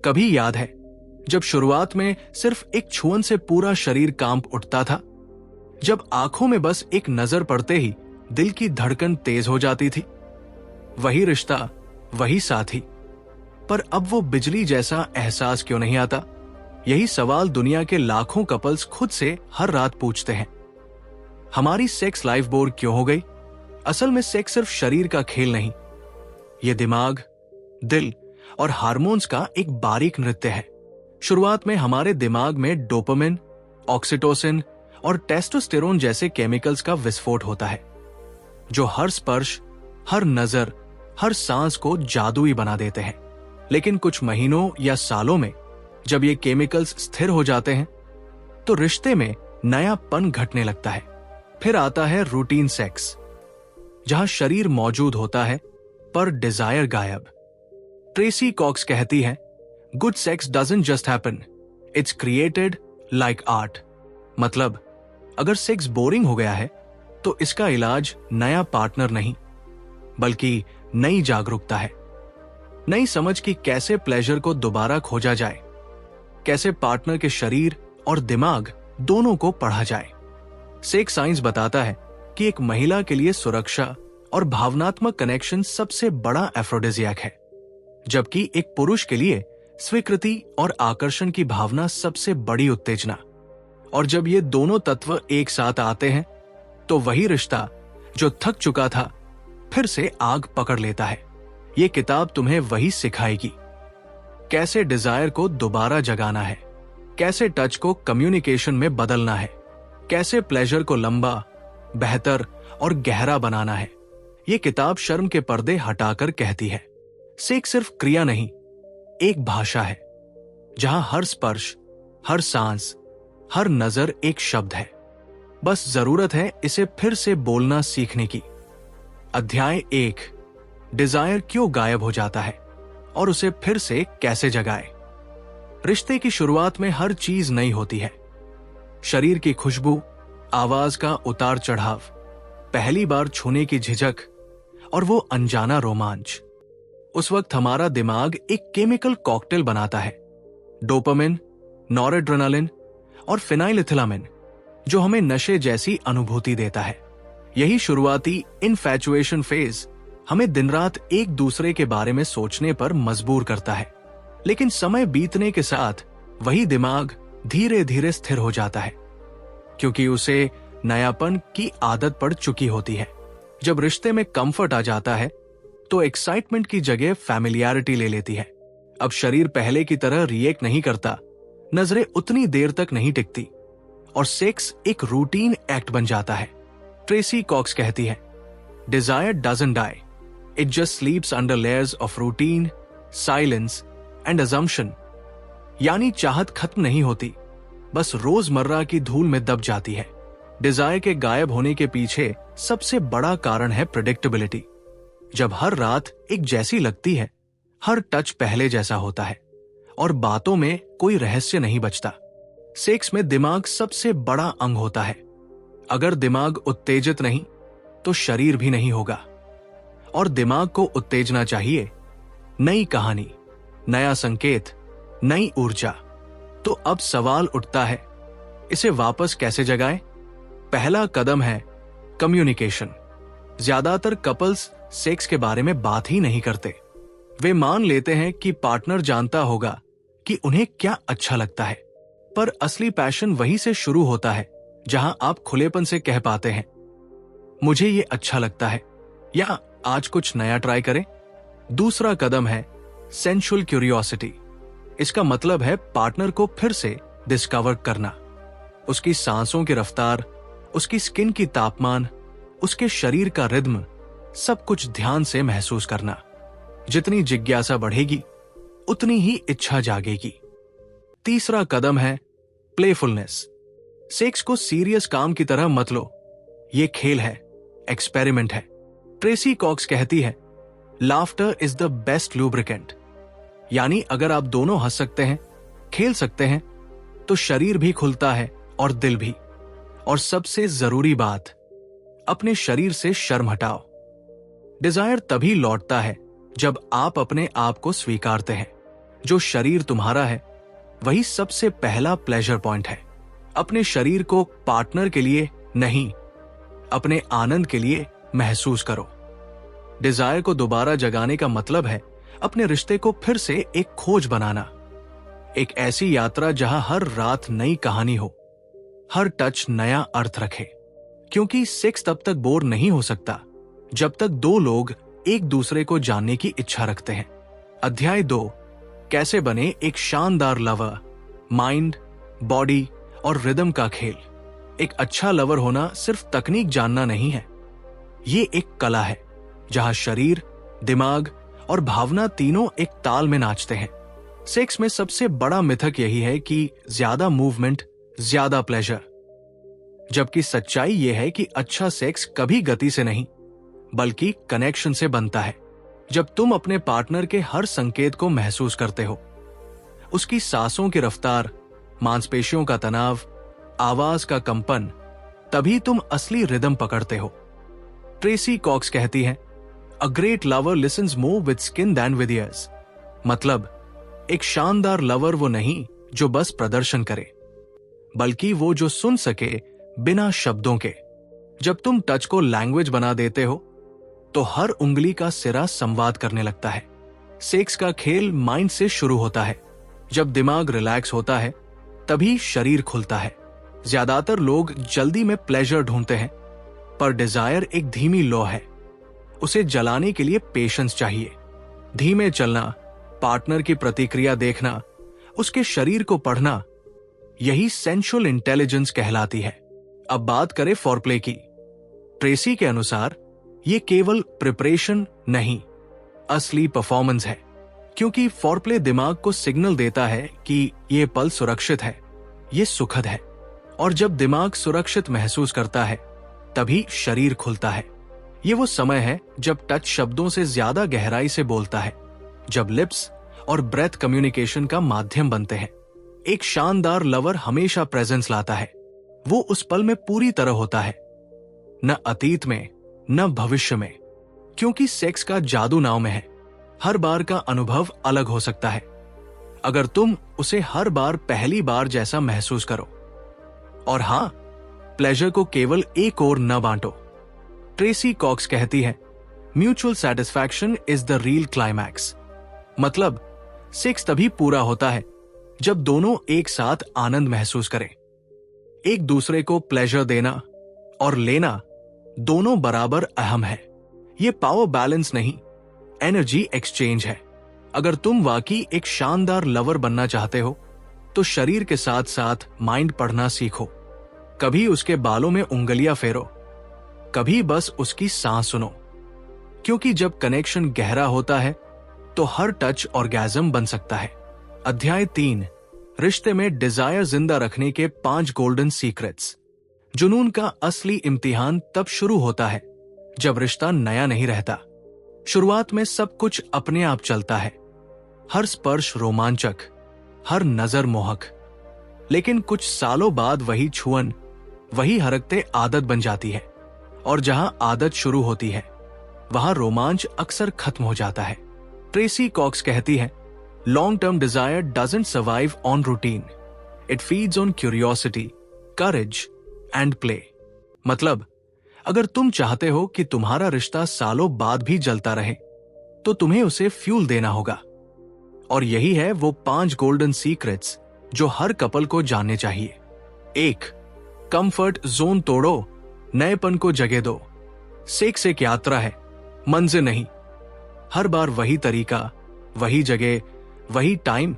कभी याद है जब शुरुआत में सिर्फ एक छुअन से पूरा शरीर कांप उठता था, जब आंखों में बस एक नजर पड़ते ही दिल की धड़कन तेज हो जाती थी? वही रिश्ता, वही साथी, पर अब वो बिजली जैसा एहसास क्यों नहीं आता? यही सवाल दुनिया के लाखों कपल्स खुद से हर रात पूछते हैं। हमारी सेक्स लाइफ बोर क्यों हो गई? असल में सेक्स सिर्फ शरीर का खेल नहीं, ये दिमाग, दिल और हार्मोन्स का एक बारीक नृत्य है। शुरुआत में हमारे दिमाग में डोपामिन, ऑक्सीटोसिन और टेस्टोस्टेरोन जैसे केमिकल्स का विस्फोट होता है, जो हर स्पर्श, हर नजर, हर सांस को जादुई बना देते हैं। लेकिन कुछ महीनों या सालों में जब ये केमिकल्स स्थिर हो जाते हैं, तो रिश्ते में नयापन घटने लगता है। फिर आता है रूटीन सेक्स, जहां शरीर मौजूद होता है पर डिजायर गायब। ट्रेसी कॉक्स कहती है, good sex doesn't just happen, it's created like art. मतलब अगर सेक्स बोरिंग हो गया है तो इसका इलाज नया पार्टनर नहीं, बल्कि नई जागरूकता है। नई समझ कि कैसे प्लेजर को दोबारा खोजा जाए, कैसे पार्टनर के शरीर और दिमाग दोनों को पढ़ा जाए। सेक्स साइंस बताता है कि एक महिला के लिए सुरक्षा और भावनात्मक कनेक्शन सबसे बड़ा एफ्रोडिजियक है, जबकि एक पुरुष के लिए स्वीकृति और आकर्षण की भावना सबसे बड़ी उत्तेजना। और जब ये दोनों तत्व एक साथ आते हैं, तो वही रिश्ता जो थक चुका था फिर से आग पकड़ लेता है। ये किताब तुम्हें वही सिखाएगी, कैसे डिजायर को दोबारा जगाना है, कैसे टच को कम्युनिकेशन में बदलना है, कैसे प्लेजर को लंबा, बेहतर और गहरा बनाना है। ये किताब शर्म के पर्दे हटाकर कहती है, सेक्स सिर्फ क्रिया नहीं, एक भाषा है, जहां हर स्पर्श, हर सांस, हर नजर एक शब्द है। बस जरूरत है इसे फिर से बोलना सीखने की। अध्याय 1, डिजायर क्यों गायब हो जाता है और उसे फिर से कैसे जगाए। रिश्ते की शुरुआत में हर चीज नई होती है। शरीर की खुशबू, आवाज का उतार चढ़ाव, पहली बार छूने की झिझक और वो अनजाना रोमांच। उस वक्त हमारा दिमाग एक केमिकल कॉकटेल बनाता है, डोपामिन, नॉरएड्रेनालिन और फेनाइलएथिलामिन, जो हमें नशे जैसी अनुभूति देता है। यही शुरुआती इनफैचुएशन फेज हमें दिन रात एक दूसरे के बारे में सोचने पर मजबूर करता है। लेकिन समय बीतने के साथ वही दिमाग धीरे धीरे स्थिर हो जाता है, क्योंकि उसे नयापन की आदत पड़ चुकी होती है। जब रिश्ते में कंफर्ट आ जाता है तो एक्साइटमेंट की जगह फैमिलियरिटी ले लेती है। अब शरीर पहले की तरह रिएक्ट नहीं करता, नजरें उतनी देर तक नहीं टिकती और सेक्स एक रूटीन एक्ट बन जाता है। ट्रेसी कॉक्स कहती है, desire doesn't die, it just sleeps under layers of routine, silence and assumption. यानी चाहत खत्म नहीं होती, बस रोजमर्रा की धूल में दब जाती है। डिजायर के गायब होने के पीछे सबसे बड़ा कारण है प्रेडिक्टेबिलिटी। जब हर रात एक जैसी लगती है, हर टच पहले जैसा होता है और बातों में कोई रहस्य नहीं बचता। सेक्स में दिमाग सबसे बड़ा अंग होता है। अगर दिमाग उत्तेजित नहीं तो शरीर भी नहीं होगा, और दिमाग को उत्तेजना चाहिए, नई कहानी, नया संकेत, नई ऊर्जा। तो अब सवाल उठता है, इसे वापस कैसे जगाएं? पहला कदम है कम्युनिकेशन। ज्यादातर कपल्स सेक्स के बारे में बात ही नहीं करते। वे मान लेते हैं कि पार्टनर जानता होगा कि उन्हें क्या अच्छा लगता है, पर असली पैशन वहीं से शुरू होता है जहां आप खुलेपन से कह पाते हैं, मुझे ये अच्छा लगता है, या आज कुछ नया ट्राई करें। दूसरा कदम है सेंसुअल क्यूरियोसिटी। इसका मतलब है पार्टनर को फिर से डिस्कवर करना, उसकी सांसों की रफ्तार, उसकी स्किन की तापमान, उसके शरीर का रिद्म, सब कुछ ध्यान से महसूस करना। जितनी जिज्ञासा बढ़ेगी उतनी ही इच्छा जागेगी। तीसरा कदम है प्लेफुलनेस। सेक्स को सीरियस काम की तरह मत लो, ये खेल है, एक्सपेरिमेंट है। ट्रेसी कॉक्स कहती है, laughter is the best lubricant. यानी अगर आप दोनों हंस सकते हैं, खेल सकते हैं, तो शरीर भी खुलता है और दिल भी। और सबसे जरूरी बात, अपने शरीर से शर्म हटाओ। डिजायर तभी लौटता है जब आप अपने आप को स्वीकारते हैं, जो शरीर तुम्हारा है वही सबसे पहला प्लेजर पॉइंट है। अपने शरीर को पार्टनर के लिए नहीं, अपने आनंद के लिए महसूस करो। डिजायर को दोबारा जगाने का मतलब है अपने रिश्ते को फिर से एक खोज बनाना, एक ऐसी यात्रा जहां हर रात नई कहानी हो, हर टच नया अर्थ रखे। क्योंकि सेक्स तब तक बोर नहीं हो सकता जब तक दो लोग एक दूसरे को जानने की इच्छा रखते हैं। अध्याय 2, कैसे बने एक शानदार लवर। माइंड, बॉडी और रिदम का खेल। एक अच्छा लवर होना सिर्फ तकनीक जानना नहीं है, ये एक कला है जहां शरीर, दिमाग और भावना तीनों एक ताल में नाचते हैं। सेक्स में सबसे बड़ा मिथक यही है कि ज्यादा मूवमेंट ज्यादा प्लेजर, जबकि सच्चाई यह है कि अच्छा सेक्स कभी गति से नहीं बल्कि कनेक्शन से बनता है। जब तुम अपने पार्टनर के हर संकेत को महसूस करते हो, उसकी सांसों की रफ्तार, मांसपेशियों का तनाव, आवाज का कंपन, तभी तुम असली रिदम पकड़ते हो। ट्रेसी कॉक्स कहती है, a great lover listens more with skin than with ears. मतलब एक शानदार लवर वो नहीं जो बस प्रदर्शन करे, बल्कि वो जो सुन सके बिना शब्दों के। जब तुम टच को लैंग्वेज बना देते हो तो हर उंगली का सिरा संवाद करने लगता है। सेक्स का खेल माइंड से शुरू होता है। जब दिमाग रिलैक्स होता है तभी शरीर खुलता है। ज्यादातर लोग जल्दी में प्लेजर ढूंढते हैं, पर डिजायर एक धीमी लौ है। उसे जलाने के लिए पेशेंस चाहिए। धीमे चलना, पार्टनर की प्रतिक्रिया देखना, उसके शरीर को पढ़ना, यही सेंसुअल इंटेलिजेंस कहलाती है। अब बात करें फॉरप्ले की। ट्रेसी के अनुसार ये केवल प्रिपरेशन नहीं, असली परफॉर्मेंस है। क्योंकि फॉरप्ले दिमाग को सिग्नल देता है कि ये पल सुरक्षित है, ये सुखद है। और जब दिमाग सुरक्षित महसूस करता है तभी शरीर खुलता है। ये वो समय है जब टच शब्दों से ज्यादा गहराई से बोलता है, जब लिप्स और ब्रेथ कम्युनिकेशन का माध्यम बनते हैं। एक शानदार लवर हमेशा प्रेजेंस लाता है। वो उस पल में पूरी तरह होता है, न अतीत में न भविष्य में। क्योंकि सेक्स का जादू नाव में है। हर बार का अनुभव अलग हो सकता है अगर तुम उसे हर बार पहली बार जैसा महसूस करो। और हां, प्लेजर को केवल एक ओर न बांटो। ट्रेसी कॉक्स कहती है, mutual satisfaction is the real climax. मतलब सेक्स तभी पूरा होता है जब दोनों एक साथ आनंद महसूस करें। एक दूसरे को प्लेजर देना और लेना दोनों बराबर अहम है। ये पावर बैलेंस नहीं, एनर्जी एक्सचेंज है। अगर तुम वाकई एक शानदार लवर बनना चाहते हो तो शरीर के साथ साथ माइंड पढ़ना सीखो। कभी उसके बालों में उंगलियां फेरो, कभी बस उसकी सांस सुनो। क्योंकि जब कनेक्शन गहरा होता है तो हर टच ऑर्गेज़म बन सकता है। अध्याय 3, रिश्ते में डिजायर जिंदा रखने के 5 गोल्डन सीक्रेट्स। जुनून का असली इम्तिहान तब शुरू होता है जब रिश्ता नया नहीं रहता। शुरुआत में सब कुछ अपने आप चलता है, हर स्पर्श रोमांचक, हर नजर मोहक। लेकिन कुछ सालों बाद वही छुअन, वही हरकतें आदत बन जाती है। और जहां आदत शुरू होती है वहां रोमांच अक्सर खत्म हो जाता है। ट्रेसी कॉक्स कहती है, long term desire doesn't survive on routine, it feeds on curiosity, courage and play. मतलब अगर तुम चाहते हो कि तुम्हारा रिश्ता सालों बाद भी जलता रहे तो तुम्हें उसे फ्यूल देना होगा। और यही है वो 5 गोल्डन सीक्रेट्स जो हर कपल को जानने चाहिए। 1, कंफर्ट जोन तोड़ो, नएपन को जगह दो। सेक्स एक यात्रा है, मंजिल नहीं। हर बार वही तरीका, वही जगह, वही टाइम,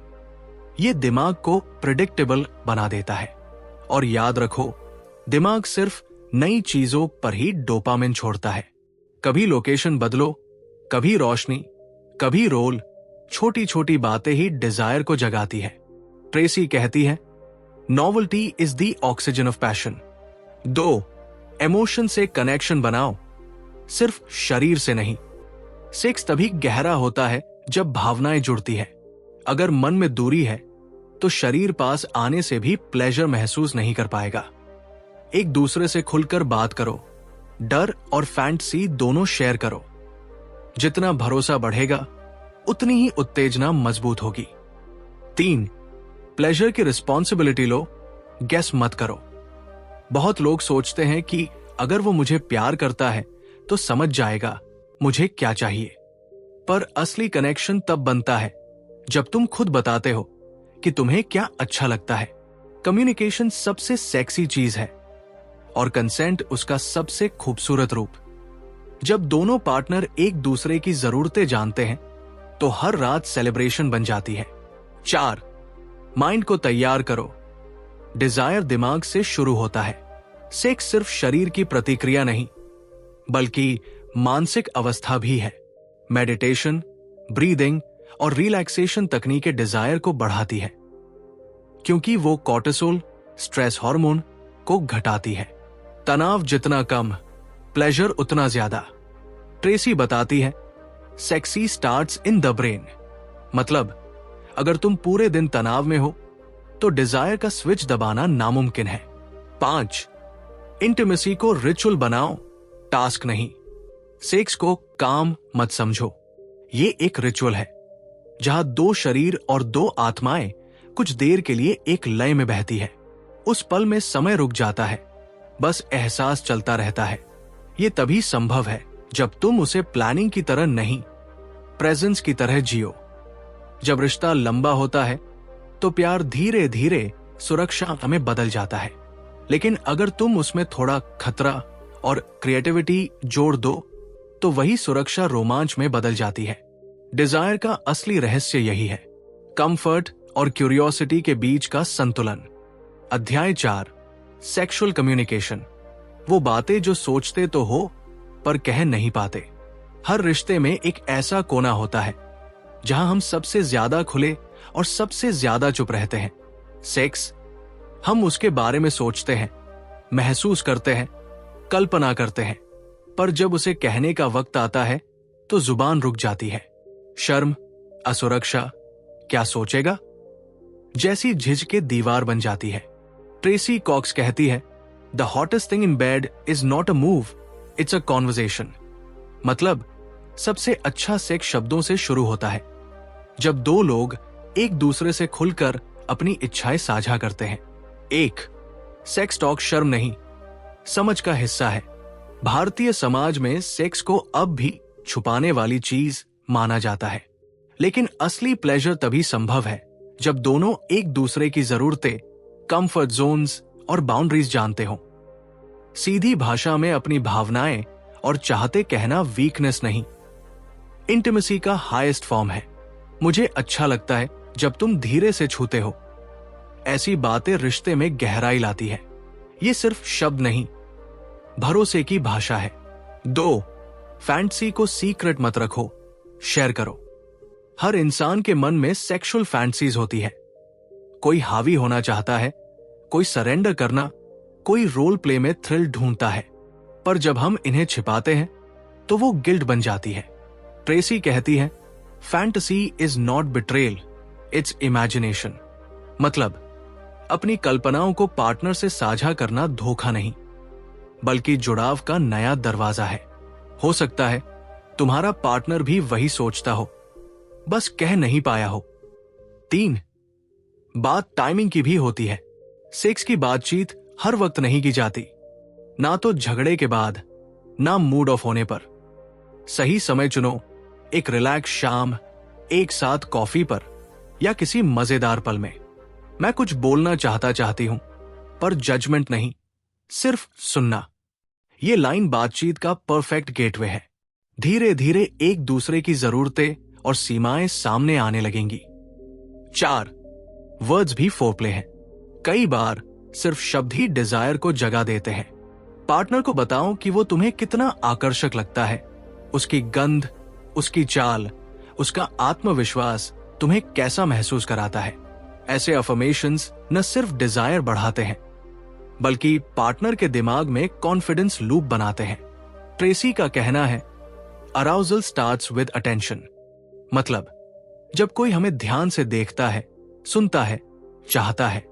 ये दिमाग को प्रिडिक्टेबल बना देता है। और याद रखो, दिमाग सिर्फ नई चीजों पर ही डोपामिन छोड़ता है। कभी लोकेशन बदलो, कभी रोशनी, कभी रोल, छोटी छोटी बातें ही डिजायर को जगाती है। ट्रेसी कहती है, novelty is the oxygen of passion. 2, emotion से कनेक्शन बनाओ, सिर्फ शरीर से नहीं। सेक्स तभी गहरा होता है जब भावनाएं जुड़ती है। अगर मन में दूरी है तो शरीर पास आने से भी प्लेजर महसूस नहीं कर पाएगा। एक दूसरे से खुलकर बात करो, डर और फैंटेसी दोनों शेयर करो। जितना भरोसा बढ़ेगा उतनी ही उत्तेजना मजबूत होगी। 3. प्लेजर की रिस्पॉन्सिबिलिटी लो, गेस मत करो। बहुत लोग सोचते हैं कि अगर वो मुझे प्यार करता है तो समझ जाएगा मुझे क्या चाहिए। पर असली कनेक्शन तब बनता है जब तुम खुद बताते हो कि तुम्हें क्या अच्छा लगता है। कम्युनिकेशन सबसे सेक्सी चीज है और कंसेंट उसका सबसे खूबसूरत रूप। जब दोनों पार्टनर एक दूसरे की जरूरतें जानते हैं तो हर रात सेलिब्रेशन बन जाती है। 4. माइंड को तैयार करो। डिजायर दिमाग से शुरू होता है। सेक्स सिर्फ शरीर की प्रतिक्रिया नहीं बल्कि मानसिक अवस्था भी है। मेडिटेशन, ब्रीदिंग और रिलैक्सेशन तकनीकें डिजायर को बढ़ाती है क्योंकि वो कॉर्टिसोल, स्ट्रेस हार्मोन को घटाती है। तनाव जितना कम, प्लेजर उतना ज्यादा। ट्रेसी बताती है, sexy starts in the brain. मतलब अगर तुम पूरे दिन तनाव में हो तो डिजायर का स्विच दबाना नामुमकिन है। 5. इंटीमेसी को रिचुअल बनाओ, टास्क नहीं। सेक्स को काम मत समझो, ये एक रिचुअल है जहां 2 शरीर और 2 आत्माएं कुछ देर के लिए एक लय में बहती है। उस पल में समय रुक जाता है, बस एहसास चलता रहता है। ये तभी संभव है जब तुम उसे प्लानिंग की तरह नहीं, प्रेजेंस की तरह जियो। जब रिश्ता लंबा होता है तो प्यार धीरे धीरे सुरक्षा में बदल जाता है, लेकिन अगर तुम उसमें थोड़ा खतरा और क्रिएटिविटी जोड़ दो तो वही सुरक्षा रोमांच में बदल जाती है। डिजायर का असली रहस्य यही है, कंफर्ट और क्यूरियोसिटी के बीच का संतुलन। अध्याय 4. Sexual communication. वो बातें जो सोचते तो हो पर कह नहीं पाते। हर रिश्ते में एक ऐसा कोना होता है जहां हम सबसे ज्यादा खुले और सबसे ज्यादा चुप रहते हैं। सेक्स, हम उसके बारे में सोचते हैं, महसूस करते हैं, कल्पना करते हैं, पर जब उसे कहने का वक्त आता है तो जुबान रुक जाती है। शर्म, असुरक्षा, क्या सोचेगा जैसी झिझके दीवार बन जाती है। ट्रेसी कॉक्स कहती है, the hottest thing in bed is not a move, it's a conversation. मतलब सबसे अच्छा सेक्स शब्दों से शुरू होता है, जब 2 लोग एक दूसरे से खुलकर अपनी इच्छाएं साझा करते हैं। 1. सेक्स टॉक शर्म नहीं, समझ का हिस्सा है। भारतीय समाज में सेक्स को अब भी छुपाने वाली चीज माना जाता है, लेकिन असली प्लेजर तभी संभव है जब दोनों एक दूसरे की जरूरतें, कंफर्ट जोन्स और बाउंड्रीज जानते हो। सीधी भाषा में अपनी भावनाएं और चाहते कहना वीकनेस नहीं, इंटीमेसी का हाईएस्ट फॉर्म है। मुझे अच्छा लगता है जब तुम धीरे से छूते हो। ऐसी बातें रिश्ते में गहराई लाती है। ये सिर्फ शब्द नहीं, भरोसे की भाषा है। 2. फैंटेसी को सीक्रेट मत रखो, शेयर करो। हर इंसान के मन में सेक्सुअल फैंटेसीज होती है। कोई हावी होना चाहता है, कोई सरेंडर करना, कोई रोल प्ले में थ्रिल ढूंढता है, पर जब हम इन्हें छिपाते हैं तो वो गिल्ट बन जाती है। ट्रेसी कहती है, fantasy is not betrayal, it's imagination. मतलब अपनी कल्पनाओं को पार्टनर से साझा करना धोखा नहीं, बल्कि जुड़ाव का नया दरवाजा है। हो सकता है तुम्हारा पार्टनर भी वही सोचता हो, बस कह नहीं पाया हो। 3. बात टाइमिंग की भी होती है। सेक्स की बातचीत हर वक्त नहीं की जाती, ना तो झगड़े के बाद, ना मूड ऑफ होने पर। सही समय चुनो, एक रिलैक्स शाम, एक साथ कॉफी पर या किसी मजेदार पल में। मैं कुछ बोलना चाहती हूं, पर जजमेंट नहीं, सिर्फ सुनना। ये लाइन बातचीत का परफेक्ट गेटवे है। धीरे धीरे एक दूसरे की जरूरतें और सीमाएं सामने आने लगेंगी। 4. वर्ड्स भी फोरप्ले हैं। कई बार सिर्फ शब्द ही डिजायर को जगा देते हैं। पार्टनर को बताओ कि वो तुम्हें कितना आकर्षक लगता है, उसकी गंध, उसकी चाल, उसका आत्मविश्वास तुम्हें कैसा महसूस कराता है। ऐसे अफर्मेशंस न सिर्फ डिजायर बढ़ाते हैं, बल्कि पार्टनर के दिमाग में कॉन्फिडेंस लूप बनाते हैं। ट्रेसी का कहना है, अराउजल स्टार्ट्स विद अटेंशन। मतलब जब कोई हमें ध्यान से देखता है, सुनता है, चाहता है,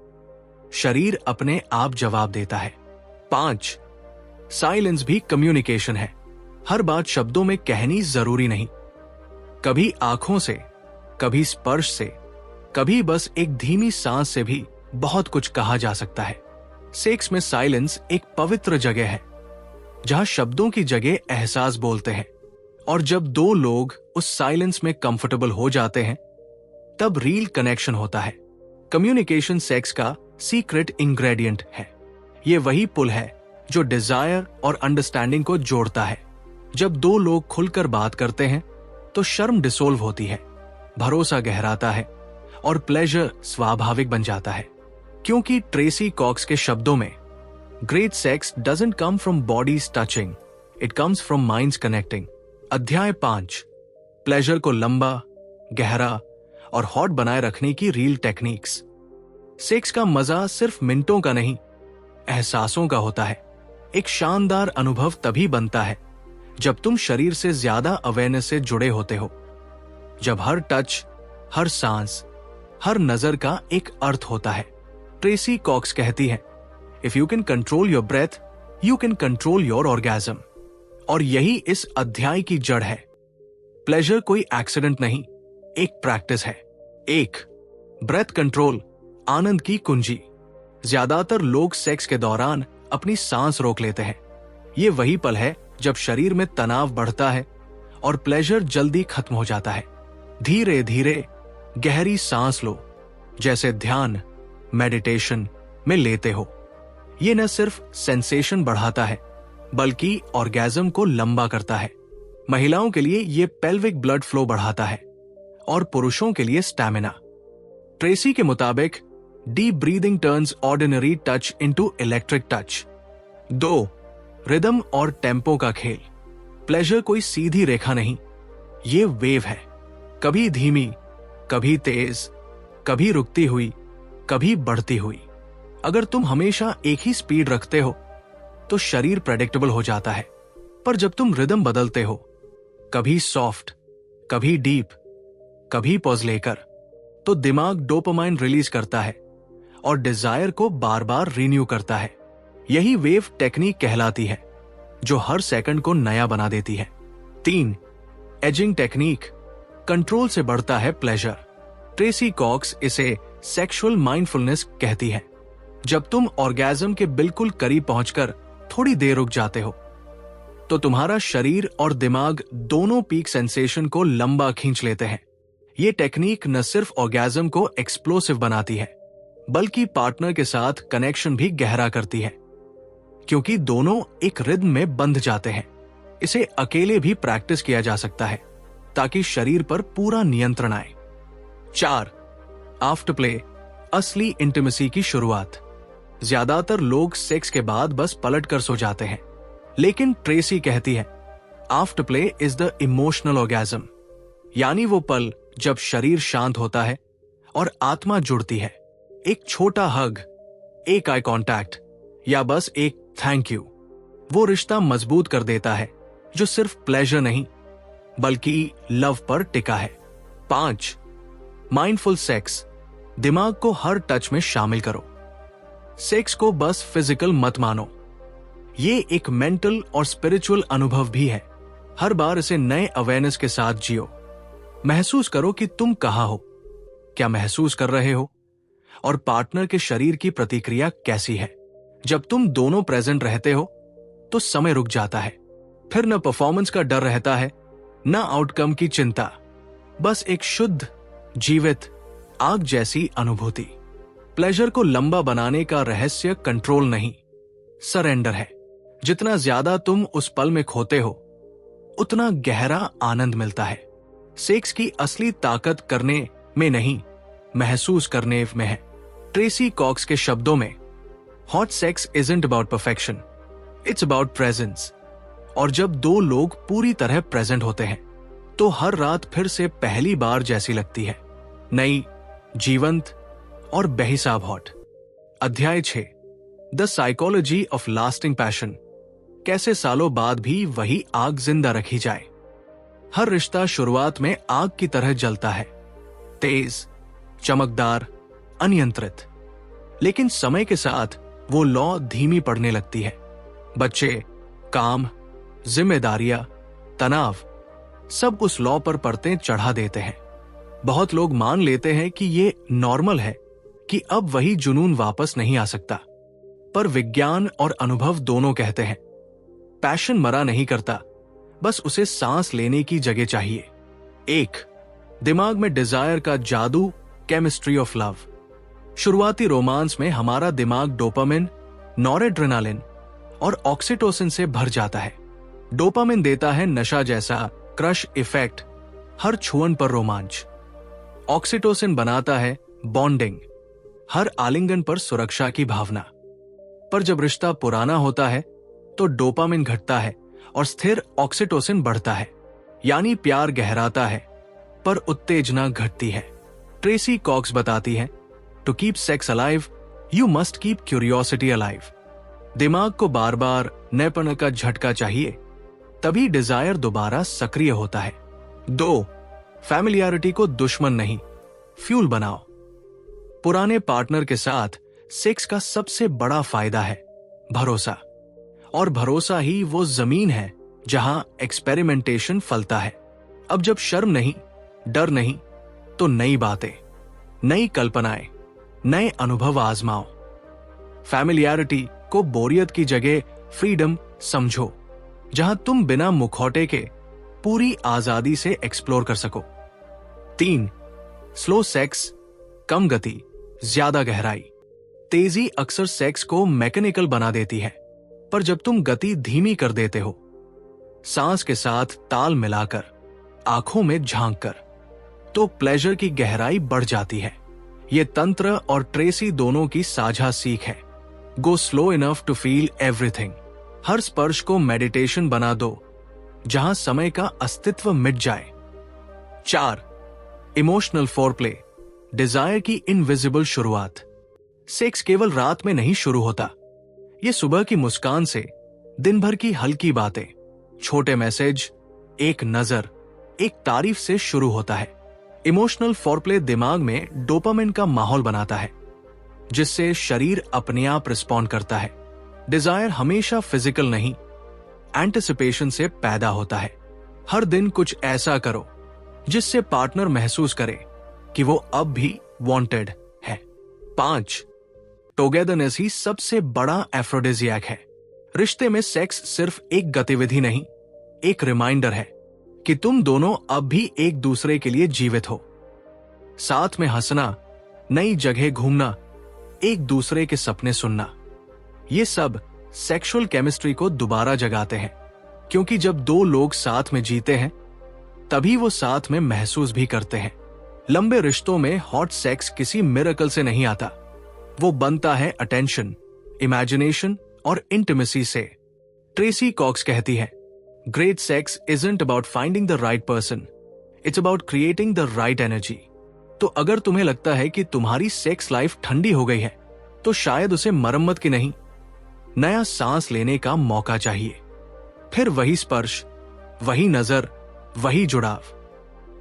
शरीर अपने आप जवाब देता है। 5. साइलेंस भी कम्युनिकेशन है। हर बात शब्दों में कहनी जरूरी नहीं। कभी आंखों से, कभी स्पर्श से, कभी बस एक धीमी सांस से भी बहुत कुछ कहा जा सकता है। सेक्स में साइलेंस एक पवित्र जगह है जहां शब्दों की जगह एहसास बोलते हैं, और जब दो लोग उस साइलेंस में कंफर्टेबल हो जाते हैं तब रियल कनेक्शन होता है। कम्युनिकेशन सेक्स का सीक्रेट इंग्रेडिएंट है। ये वही पुल है जो डिजायर और अंडरस्टैंडिंग को जोड़ता है। जब दो लोग खुलकर बात करते हैं तो शर्म डिसोल्व होती है, भरोसा गहराता है और प्लेजर स्वाभाविक बन जाता है। क्योंकि ट्रेसी कॉक्स के शब्दों में great sex doesn't come from bodies touching, it comes from minds connecting. अध्याय 5, प्लेजर को लंबा, गहरा और हॉट बनाए रखने की रियल टेक्निक्स। सेक्स का मजा सिर्फ मिनटों का नहीं, एहसासों का होता है। एक शानदार अनुभव तभी बनता है जब तुम शरीर से ज्यादा अवेयरनेस से जुड़े होते हो, जब हर टच, हर सांस, हर नजर का एक अर्थ होता है। ट्रेसी कॉक्स कहती है, if you can control your breath, you can control your orgasm. और यही इस अध्याय की जड़ है। प्लेजर कोई एक्सीडेंट नहीं, एक प्रैक्टिस है। 1, ब्रेथ कंट्रोल, आनंद की कुंजी। ज्यादातर लोग सेक्स के दौरान अपनी सांस रोक लेते हैं। ये वही पल है जब शरीर में तनाव बढ़ता है और प्लेजर जल्दी खत्म हो जाता है। धीरे धीरे गहरी सांस लो, जैसे ध्यान, मेडिटेशन में लेते हो। ये न सिर्फ सेंसेशन बढ़ाता है बल्कि ऑर्गेज्म को लंबा करता है। महिलाओं के लिए ये पेल्विक ब्लड फ्लो बढ़ाता है और पुरुषों के लिए स्टैमिना। ट्रेसी के मुताबिक deep breathing turns ordinary touch into electric touch. 2, rhythm और टेम्पो का खेल। प्लेजर कोई सीधी रेखा नहीं, ये वेव है, कभी धीमी, कभी तेज, कभी रुकती हुई, कभी बढ़ती हुई। अगर तुम हमेशा एक ही स्पीड रखते हो तो शरीर प्रेडिक्टेबल हो जाता है, पर जब तुम रिदम बदलते हो, कभी सॉफ्ट, कभी डीप, कभी पॉज लेकर, तो दिमाग डोपामाइन रिलीज करता है और डिजायर को बार बार रिन्यू करता है। यही वेव टेक्निक कहलाती है, जो हर सेकंड को नया बना देती है। 3, एजिंग टेक्निक, कंट्रोल से बढ़ता है प्लेजर। ट्रेसी कॉक्स इसे सेक्सुअल माइंडफुलनेस कहती है। जब तुम ऑर्गेज्म के बिल्कुल करीब पहुंचकर थोड़ी देर रुक जाते हो तो तुम्हारा शरीर और दिमाग दोनों पीक सेंसेशन को लंबा खींच लेते हैं। ये टेक्निक न सिर्फ ऑर्गेज्म को एक्सप्लोसिव बनाती है बल्कि पार्टनर के साथ कनेक्शन भी गहरा करती है, क्योंकि दोनों एक रिदम में बंध जाते हैं। इसे अकेले भी प्रैक्टिस किया जा सकता है ताकि शरीर पर पूरा नियंत्रण आए। 4, आफ्टर प्ले, असली इंटिमेसी की शुरुआत। ज्यादातर लोग सेक्स के बाद बस पलट कर सो जाते हैं, लेकिन ट्रेसी कहती है, after play is the emotional orgasm, यानी वो पल जब शरीर शांत होता है और आत्मा जुड़ती है। एक छोटा हग, एक आई कांटेक्ट या बस एक थैंक यू, वो रिश्ता मजबूत कर देता है जो सिर्फ प्लेजर नहीं बल्कि लव पर टिका है। 5, माइंडफुल सेक्स, दिमाग को हर टच में शामिल करो। सेक्स को बस फिजिकल मत मानो, ये एक मेंटल और स्पिरिचुअल अनुभव भी है। हर बार इसे नए अवेयरनेस के साथ जियो। महसूस करो कि तुम कहाँ हो, क्या महसूस कर रहे हो और पार्टनर के शरीर की प्रतिक्रिया कैसी है। जब तुम दोनों प्रेजेंट रहते हो तो समय रुक जाता है। फिर न परफॉर्मेंस का डर रहता है, न आउटकम की चिंता, बस एक शुद्ध, जीवित, आग जैसी अनुभूति। प्लेजर को लंबा बनाने का रहस्य कंट्रोल नहीं, सरेंडर है। जितना ज्यादा तुम उस पल में खोते हो उतना गहरा आनंद मिलता है। सेक्स की असली ताकत करने में नहीं, महसूस करने में है। ट्रेसी कॉक्स के शब्दों में, hot sex isn't about perfection, it's about presence. और जब दो लोग पूरी तरह प्रेजेंट होते हैं तो हर रात फिर से पहली बार जैसी लगती है, नई, जीवंत और बेहिसाब हॉट। अध्याय 6, the psychology of lasting passion, कैसे सालों बाद भी वही आग जिंदा रखी जाए। हर रिश्ता शुरुआत में आग की तरह जलता है, तेज, चमकदार, अनियंत्रित। लेकिन समय के साथ वो लौ धीमी पड़ने लगती है। बच्चे, काम, जिम्मेदारियां, तनाव, सब उस लौ पर परतें चढ़ा देते हैं। बहुत लोग मान लेते हैं कि ये नॉर्मल है कि अब वही जुनून वापस नहीं आ सकता, पर विज्ञान और अनुभव दोनों कहते हैं पैशन मरा नहीं करता, बस उसे सांस लेने की जगह चाहिए। 1. दिमाग में डिजायर का जादू, केमिस्ट्री ऑफ लव। शुरुआती रोमांस में हमारा दिमाग डोपामिन, नॉरेड्रेनालिन और ऑक्सीटोसिन से भर जाता है। डोपामिन देता है नशा जैसा क्रश इफेक्ट, हर छुअन पर रोमांच। ऑक्सीटोसिन बनाता है बॉन्डिंग, हर आलिंगन पर सुरक्षा की भावना। पर जब रिश्ता पुराना होता है तो डोपामिन घटता है और स्थिर ऑक्सीटोसिन बढ़ता है, यानी प्यार गहराता है पर उत्तेजना घटती है। ट्रेसी कॉक्स बताती है, to keep sex alive you must keep curiosity alive. दिमाग को बार बार नएपन का झटका चाहिए, तभी डिजायर दोबारा सक्रिय होता है। 2. फैमिलियरिटी को दुश्मन नहीं, फ्यूल बनाओ। पुराने पार्टनर के साथ सेक्स का सबसे बड़ा फायदा है भरोसा, और भरोसा ही वो जमीन है जहां एक्सपेरिमेंटेशन फलता है। अब जब शर्म नहीं, डर नहीं, तो नई बातें, नई कल्पनाएं, नए अनुभव आजमाओ। फैमिलियरिटी को बोरियत की जगह फ्रीडम समझो, जहां तुम बिना मुखौटे के पूरी आजादी से एक्सप्लोर कर सको। 3. स्लो सेक्स, कम गति, ज्यादा गहराई। तेजी अक्सर सेक्स को मैकेनिकल बना देती है, पर जब तुम गति धीमी कर देते हो, सांस के साथ ताल मिलाकर, आंखों में झांक कर, तो प्लेजर की गहराई बढ़ जाती है। ये तंत्र और ट्रेसी दोनों की साझा सीख है। Go slow enough to feel everything. हर स्पर्श को मेडिटेशन बना दो, जहां समय का अस्तित्व मिट जाए। 4. इमोशनल फोरप्ले, डिजायर की इनविजिबल शुरुआत। सेक्स केवल रात में नहीं शुरू होता, ये सुबह की मुस्कान से, दिन भर की हल्की बातें, छोटे मैसेज, एक नजर, एक तारीफ से शुरू होता है। इमोशनल फोरप्ले दिमाग में डोपामिन का माहौल बनाता है, जिससे शरीर अपने आप रिस्पॉन्ड करता है। डिजायर हमेशा फिजिकल नहीं, एंटिसिपेशन से पैदा होता है। हर दिन कुछ ऐसा करो जिससे पार्टनर महसूस करे कि वो अब भी वांटेड है। 5. टुगेदरनेस ही सबसे बड़ा एफ्रोडिजियक है। रिश्ते में सेक्स सिर्फ एक गतिविधि नहीं, एक रिमाइंडर है कि तुम दोनों अब भी एक दूसरे के लिए जीवित हो। साथ में हंसना, नई जगह घूमना, एक दूसरे के सपने सुनना, ये सब सेक्सुअल केमिस्ट्री को दोबारा जगाते हैं, क्योंकि जब दो लोग साथ में जीते हैं तभी वो साथ में महसूस भी करते हैं। लंबे रिश्तों में हॉट सेक्स किसी मिरेकल से नहीं आता, वो बनता है अटेंशन, इमेजिनेशन और इंटिमेसी से। ट्रेसी कॉक्स कहती है, great sex isn't about finding the right person, it's about creating the right energy. तो अगर तुम्हें लगता है कि तुम्हारी सेक्स लाइफ ठंडी हो गई है, तो शायद उसे मरम्मत की नहीं, नया सांस लेने का मौका चाहिए। फिर वही स्पर्श, वही नजर, वही जुड़ाव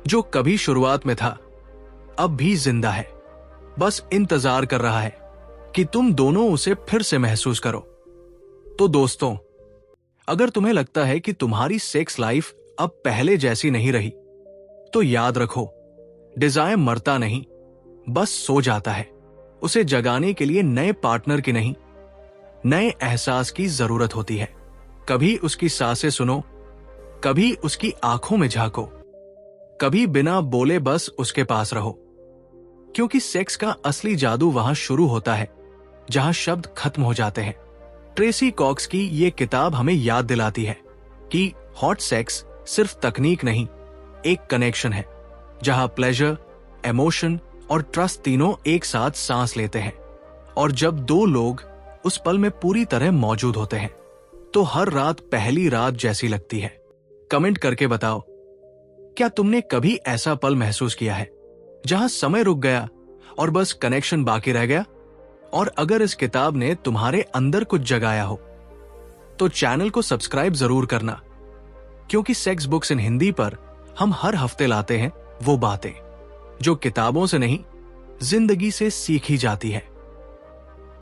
जो कभी शुरुआत में था, अब भी जिंदा है, बस इंतजार कर रहा है कि तुम दोनों उसे फिर से महसूस करो। तो दोस्तों, अगर तुम्हें लगता है कि तुम्हारी सेक्स लाइफ अब पहले जैसी नहीं रही, तो याद रखो, डिजायर मरता नहीं, बस सो जाता है। उसे जगाने के लिए नए पार्टनर की नहीं, नए एहसास की जरूरत होती है। कभी उसकी सांसें सुनो, कभी उसकी आंखों में झांको, कभी बिना बोले बस उसके पास रहो, क्योंकि सेक्स का असली जादू वहां शुरू होता है जहां शब्द खत्म हो जाते हैं। ट्रेसी कॉक्स की ये किताब हमें याद दिलाती है कि हॉट सेक्स सिर्फ तकनीक नहीं, एक कनेक्शन है जहां प्लेजर, इमोशन और ट्रस्ट तीनों एक साथ सांस लेते हैं। और जब दो लोग उस पल में पूरी तरह मौजूद होते हैं, तो हर रात पहली रात जैसी लगती है। कमेंट करके बताओ, क्या तुमने कभी ऐसा पल महसूस किया है जहां समय रुक गया और बस कनेक्शन बाकी रह गया? और अगर इस किताब ने तुम्हारे अंदर कुछ जगाया हो, तो चैनल को सब्सक्राइब जरूर करना, क्योंकि सेक्स बुक्स इन हिंदी पर हम हर हफ्ते लाते हैं वो बातें जो किताबों से नहीं, जिंदगी से सीखी जाती है।